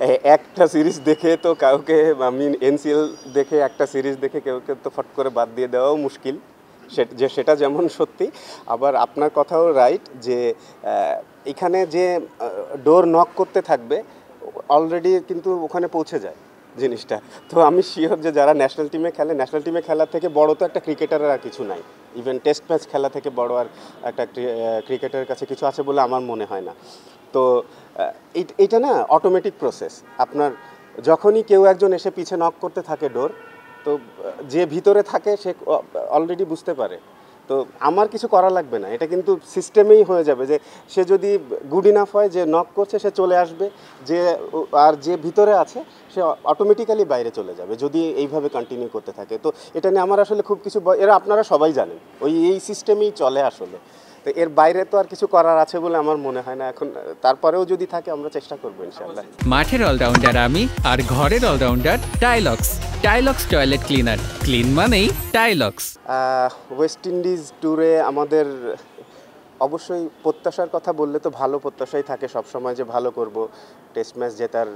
একটা সিরিজ দেখে তো কাউকে আমি এনসিএল দেখে একটা সিরিজ দেখে কেউকে তো ফট করে বাদ দিয়ে দেওয়াও মুশকিল। সেটা যেমন সত্যি, আবার আপনার কথাও রাইট যে এখানে যে ডোর নক করতে থাকবে অলরেডি কিন্তু ওখানে পৌঁছে যায় জিনিসটা। তো আমি শিওর যে যারা ন্যাশনাল টিমে খেলে, ন্যাশনাল টিমে খেলা থেকে বড় তো একটা ক্রিকেটারের আর কিছু নাই। ইভেন টেস্ট ম্যাচ খেলা থেকে বড় আর একটা ক্রিকেটারের কাছে কিছু আছে বলে আমার মনে হয় না। তো এইটা না অটোমেটিক প্রসেস। আপনার যখনই কেউ একজন এসে পিছে নক করতে থাকে ডোর, তো যে ভিতরে থাকে সে অলরেডি বুঝতে পারে। তো আমার কিছু করা লাগবে না, এটা কিন্তু সিস্টেমেই হয়ে যাবে যে সে যদি গুড ইনাফ হয় যে নক করছে সে চলে আসবে, যে আর যে ভিতরে আছে সে অটোমেটিক্যালি বাইরে চলে যাবে যদি এইভাবে কন্টিনিউ করতে থাকে। তো এটা নিয়ে আমার আসলে খুব কিছু এরা আপনারা সবাই জানেন এই সিস্টেমেই চলে আসলে। তো এর বাইরে তো আর কিছু করার আছে বলে আমার মনে হয় না এখন। তারপরেও যদি থাকে আমরা চেষ্টা করবো ইনশাল্লাহ। মাঠের অলরাউন্ডার আমি, আর ঘরের allrounder Tilex. Tilex toilet cleaner, clean মানেই টাইলক্স। ওয়েস্ট ইন্ডিজ ট্যুরে আমাদের অবশ্যই প্রত্যাশার কথা বললে তো ভালো প্রত্যাশাই থাকে সবসময় যে ভালো করব, টেস্ট ম্যাচ জেতার।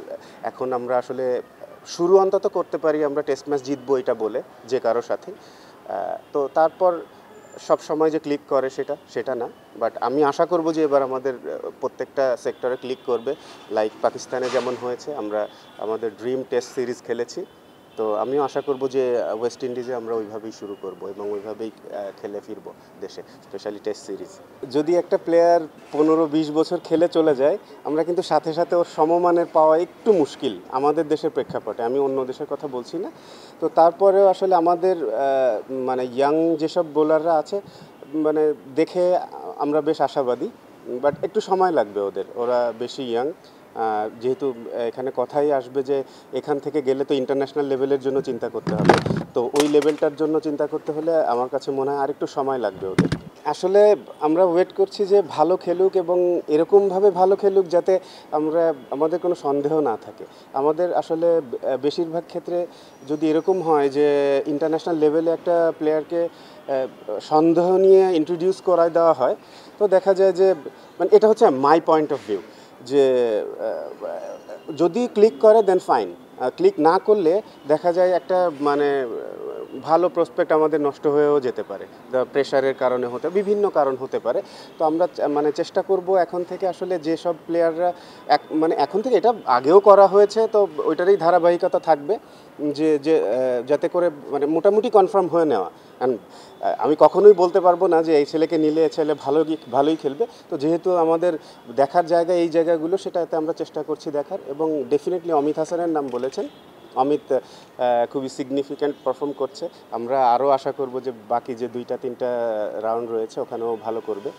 এখন আমরা আসলে শুরু অন্তত করতে পারি আমরা টেস্ট ম্যাচ জিতবো এটা বলে যে কারোর সাথে। তো তারপর সব সময় যে ক্লিক করে সেটা না, বাট আমি আশা করব যে এবার আমাদের প্রত্যেকটা সেক্টরে ক্লিক করবে। লাইক পাকিস্তানে যেমন হয়েছে, আমরা আমাদের ড্রিম টেস্ট সিরিজ খেলেছি। তো আমিও আশা করব যে ওয়েস্ট ইন্ডিজে আমরা ওইভাবেই শুরু করব এবং ওইভাবেই খেলে ফিরবো দেশে, স্পেশালি টেস্ট সিরিজ। যদি একটা প্লেয়ার 15-20 বছর খেলে চলে যায়, আমরা কিন্তু সাথে সাথে ওর সমমানের পাওয়া একটু মুশকিল আমাদের দেশের প্রেক্ষাপটে, আমি অন্য দেশের কথা বলছি না। তো তারপরেও আসলে আমাদের মানে ইয়াং যেসব বোলাররা আছে, মানে দেখে আমরা বেশ আশাবাদী, বাট একটু সময় লাগবে ওরা বেশি ইয়াং। যেহেতু এখানে কথাই আসবে যে এখান থেকে গেলে তো ইন্টারন্যাশনাল লেভেলের জন্য চিন্তা করতে হবে। তো ওই লেভেলটার জন্য চিন্তা করতে হলে আমার কাছে মনে হয় আরেকটু সময় লাগবে ওদের। আসলে আমরা ওয়েট করছি যে ভালো খেলুক এবং এরকমভাবে ভালো খেলুক যাতে আমাদের কোনো সন্দেহ না থাকে। আমাদের আসলে বেশিরভাগ ক্ষেত্রে যদি এরকম হয় যে ইন্টারন্যাশনাল লেভেলে একটা প্লেয়ারকে সন্দেহ নিয়ে ইন্ট্রোডিউস করায় দেওয়া হয়, তো দেখা যায় যে মানে এটা হচ্ছে মাই পয়েন্ট অফ ভিউ, যে যদি ক্লিক করে দেন ফাইন, ক্লিক না করলে দেখা যায় একটা মানে ভালো প্রসপেক্ট আমাদের নষ্ট হয়েও যেতে পারে, প্রেশারের কারণে বিভিন্ন কারণ হতে পারে। তো আমরা মানে চেষ্টা করব এখন থেকে আসলে যেসব প্লেয়াররা মানে এখন থেকে, এটা আগেও করা হয়েছে তো ওইটারই ধারাবাহিকতা থাকবে, যে যাতে করে মানে মোটামুটি কনফার্ম হয়ে নেওয়া। আমি কখনোই বলতে পারবো না যে এই ছেলেকে নিলে এই ছেলে ভালোই খেলবে। তো যেহেতু আমাদের দেখার জায়গা এই জায়গাগুলো, সেটাতে আমরা চেষ্টা করছি দেখার। এবং ডেফিনেটলি অমিত হাসানের নাম বলেছেন, অমিত খুবই সিগনিফিক্যান্ট পারফর্ম করছে। আমরা আরও আশা করব যে বাকি যে 2-3টা রাউন্ড রয়েছে ওখানেও ভালো করবে।